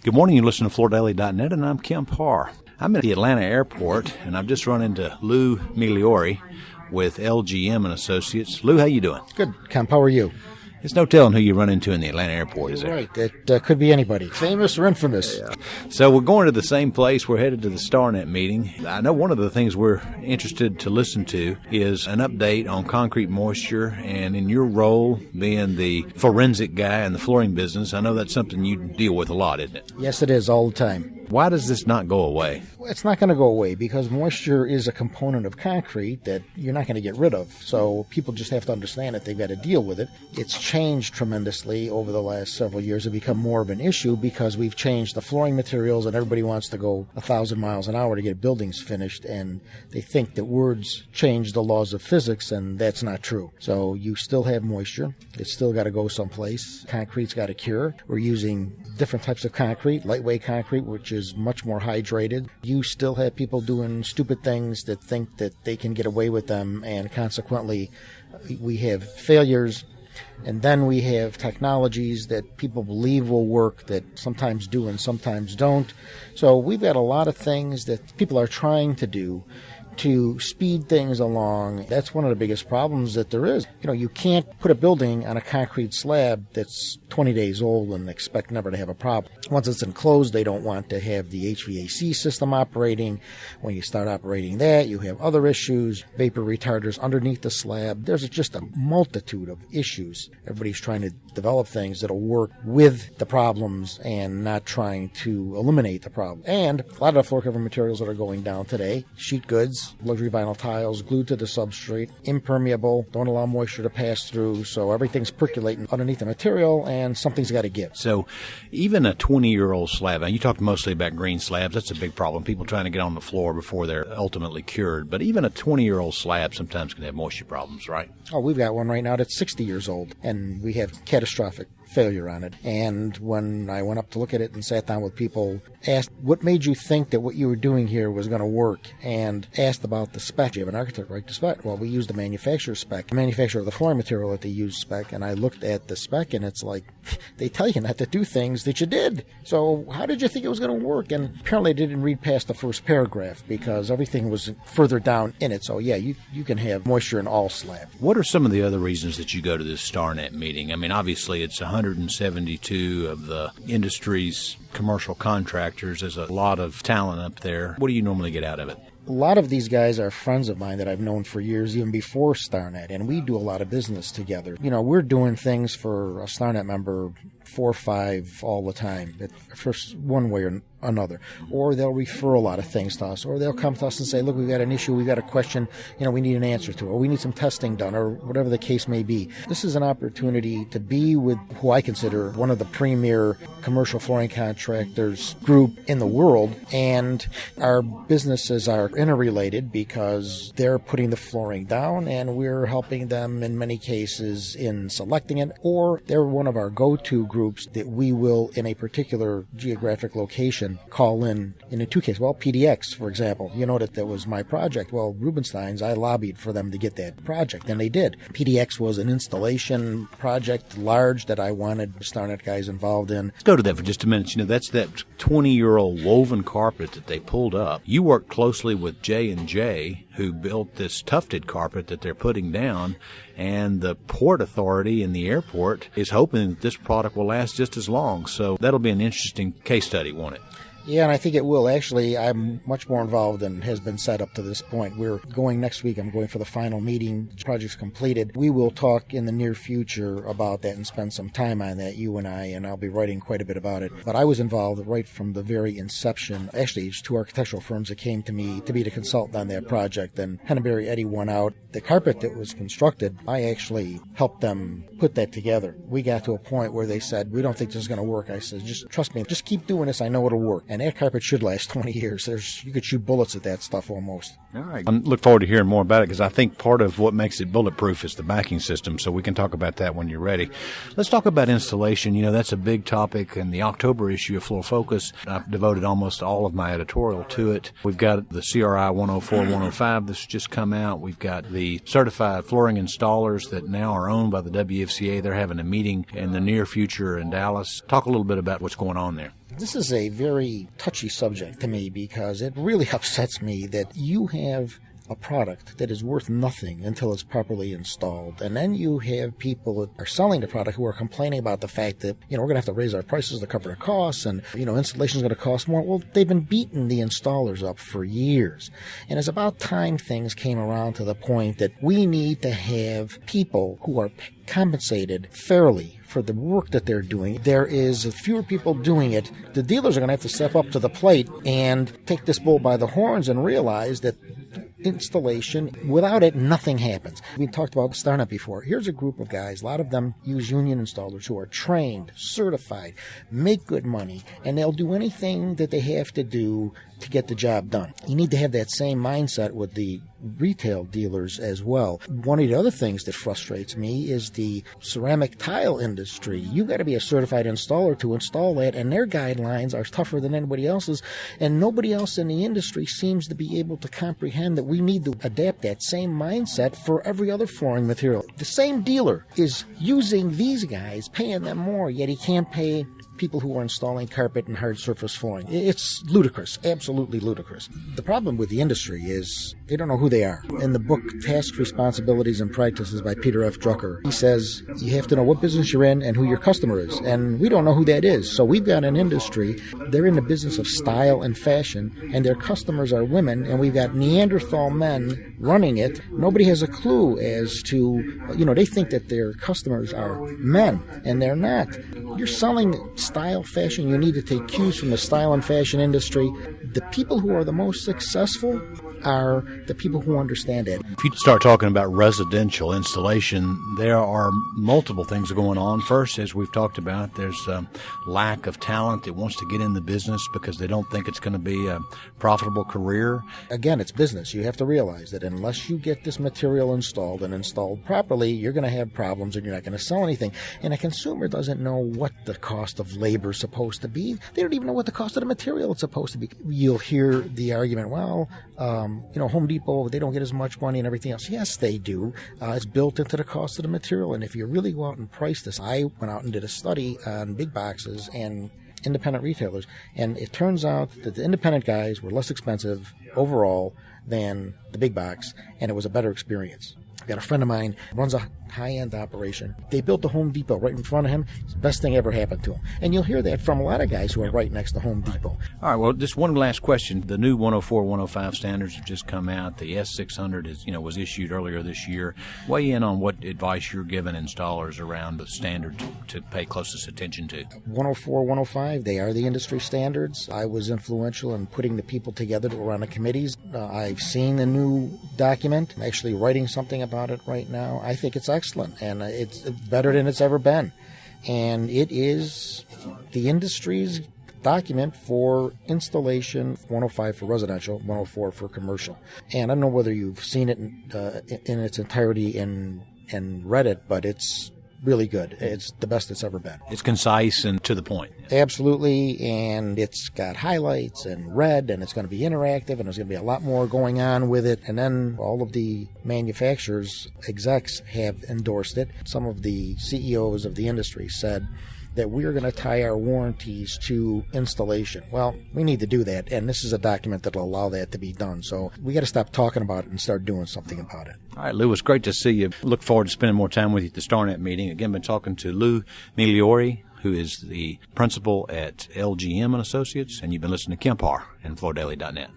Good morning. You listen to FloorDaily.net, and I'm Kim Parr. I'm at the Atlanta airport, and I've just run into Lew Migliore with LGM and Associates. Lew, how you doing? Good, Kemp. How are you? There's no telling who you run into in the Atlanta airport, is there? Right. It could be anybody, famous or infamous. Yeah. So we're going to the same place. We're headed to the StarNet meeting. I know one of the things we're interested to listen to is an update on concrete moisture, and in your role being the forensic guy in the flooring business, I know that's something you deal with a lot, isn't it? Yes, it is, all the time. Why does this not go away? It's not going to go away because moisture is a component of concrete that you're not going to get rid of. So people just have to understand that they've got to deal with it. It's changed tremendously over the last several years. It's become more of an issue because we've changed the flooring materials and everybody wants to go 1,000 miles an hour to get buildings finished. And they think that words change the laws of physics, and that's not true. So you still have moisture. It's still got to go someplace. Concrete's got to cure. We're using different types of concrete, lightweight concrete, which is much more hydrated. You still have people doing stupid things that think that they can get away with them, and consequently we have failures. And then we have technologies that people believe will work that sometimes do and sometimes don't. So we've got a lot of things that people are trying to do to speed things along. That's one of the biggest problems that there is. You can't put a building on a concrete slab that's 20 days old and expect never to have a problem. Once it's enclosed, they don't want to have the HVAC system operating. When you start operating that, you have other issues, vapor retarders underneath the slab. There's just a multitude of issues. Everybody's trying to develop things that'll work with the problems and not trying to eliminate the problem. And a lot of the floor cover materials that are going down today, sheet goods, luxury vinyl tiles glued to the substrate, impermeable, don't allow moisture to pass through, so everything's percolating underneath the material and something's got to give. So even a 20-year-old slab, and you talked mostly about green slabs, that's a big problem, people trying to get on the floor before they're ultimately cured, but even a 20-year-old slab sometimes can have moisture problems, right? Oh, we've got one right now that's 60 years old, and we have catastrophic failure on it. And when I went up to look at it and sat down with people, asked, what made you think that what you were doing here was going to work? And asked about the spec. Do you have an architect write the spec? Well, we used the manufacturer's spec, the manufacturer of the flooring material that they use spec, and I looked at the spec, and it's like, they tell you not to do things that you did. So how did you think it was going to work? And apparently they didn't read past the first paragraph because everything was further down in it. So yeah, you can have moisture in all slabs. What are some of the other reasons that you go to this StarNet meeting? I mean, obviously it's 172 of the industry's commercial contractors. There's a lot of talent up there. What do you normally get out of it? A lot of these guys are friends of mine that I've known for years, even before StarNet, and we do a lot of business together. We're doing things for a StarNet member 4 or 5 all the time, for one way or another. Or they'll refer a lot of things to us, or they'll come to us and say, look, we've got an issue, we've got a question, we need an answer to, or we need some testing done, or whatever the case may be. This is an opportunity to be with who I consider one of the premier commercial flooring contractors group in the world, and our businesses are interrelated because they're putting the flooring down and we're helping them in many cases in selecting it, or they're one of our go-to groups that we will, in a particular geographic location, call in the 2 cases. Well, PDX, for example, that was my project. Well, Rubenstein's, I lobbied for them to get that project, and they did. PDX was an installation project, large, that I wanted StarNet guys involved in. Let's go to that for just a minute. That's that 20-year-old woven carpet that they pulled up. You worked closely with J&J, who built this tufted carpet that they're putting down, and the Port Authority in the airport is hoping that this product will last just as long. So that'll be an interesting case study, won't it? Yeah, and I think it will. Actually, I'm much more involved than has been set up to this point. We're going next week. I'm going for the final meeting. The project's completed. We will talk in the near future about that and spend some time on that, you and I, and I'll be writing quite a bit about it. But I was involved right from the very inception. Actually, it's 2 architectural firms that came to me to be the consultant on that project, and Henneberry Eddy won out. The carpet that was constructed, I actually helped them put that together. We got to a point where they said, we don't think this is going to work. I said, just trust me, just keep doing this. I know it'll work. And that carpet should last 20 years. You could shoot bullets at that stuff almost. All right. I look forward to hearing more about it because I think part of what makes it bulletproof is the backing system, so we can talk about that when you're ready. Let's talk about installation. That's a big topic in the October issue of Floor Focus. I've devoted almost all of my editorial to it. We've got the CRI 104, 105 that's just come out. We've got the certified flooring installers that now are owned by the WFCA. They're having a meeting in the near future in Dallas. Talk a little bit about what's going on there. This is a very touchy subject to me because it really upsets me that you have a product that is worth nothing until it's properly installed. And then you have people that are selling the product who are complaining about the fact that, we're going to have to raise our prices to cover the costs and, installation is going to cost more. Well, they've been beating the installers up for years. And it's about time things came around to the point that we need to have people who are compensated fairly for the work that they're doing. There is fewer people doing it. The dealers are going to have to step up to the plate and take this bull by the horns and realize that installation, without it, nothing happens. We talked about startup before. Here's a group of guys, a lot of them use union installers who are trained, certified, make good money, and they'll do anything that they have to do to get the job done. You need to have that same mindset with the retail dealers as well. One of the other things that frustrates me is the ceramic tile industry. You've got to be a certified installer to install that, and their guidelines are tougher than anybody else's, and nobody else in the industry seems to be able to comprehend that we need to adapt that same mindset for every other flooring material. The same dealer is using these guys, paying them more, yet he can't pay people who are installing carpet and hard surface flooring. It's ludicrous, absolutely ludicrous. The problem with the industry is they don't know who they are. In the book Tasks, Responsibilities, and Practices by Peter F. Drucker, he says you have to know what business you're in and who your customer is, and we don't know who that is. So we've got an industry, they're in the business of style and fashion, and their customers are women, and we've got Neanderthal men running it. Nobody has a clue as to, they think that their customers are men, and they're not. You're selling style, fashion, you need to take cues from the style and fashion industry. The people who are the most successful are the people who understand it. If you start talking about residential installation, there are multiple things going on. First, as we've talked about, there's a lack of talent that wants to get in the business because they don't think it's going to be a profitable career. Again, it's business. You have to realize that unless you get this material installed and installed properly, you're going to have problems and you're not going to sell anything. And a consumer doesn't know what the cost of labor is supposed to be. They don't even know what the cost of the material is supposed to be. You'll hear the argument, Home Depot, they don't get as much money and everything else. Yes, they do. It's built into the cost of the material. And if you really go out and price this, I went out and did a study on big boxes and independent retailers, and it turns out that the independent guys were less expensive overall than the big box, and it was a better experience. I've got a friend of mine runs a high-end operation. They built the Home Depot right in front of him. It's the best thing ever happened to him. And you'll hear that from a lot of guys who are right next to Home Depot. All right, well, just one last question. The new 104, 105 standards have just come out. The S600 was issued earlier this year. Weigh in on what advice you're giving installers around the standards to pay closest attention to. 104, 105, they are the industry standards. I was influential in putting the people together to run the committees. I've seen the new document. I'm actually writing something about it right now. I think it's excellent, and it's better than it's ever been. And it is the industry's document for installation, 105 for residential, 104 for commercial. And I don't know whether you've seen it in its entirety and read it, but it's really good. It's the best it's ever been. It's concise and to the point. Absolutely, and it's got highlights and red, and it's going to be interactive, and there's going to be a lot more going on with it. And then all of the manufacturers, execs have endorsed it. Some of the CEOs of the industry said that we're going to tie our warranties to installation. Well, we need to do that, and this is a document that will allow that to be done. So we got to stop talking about it and start doing something about it. All right, Lew, it's great to see you. Look forward to spending more time with you at the StarNet meeting. Again, been talking to Lew Migliore, who is the principal at LGM and Associates, and you've been listening to Kemp Harr and FloorDaily.net.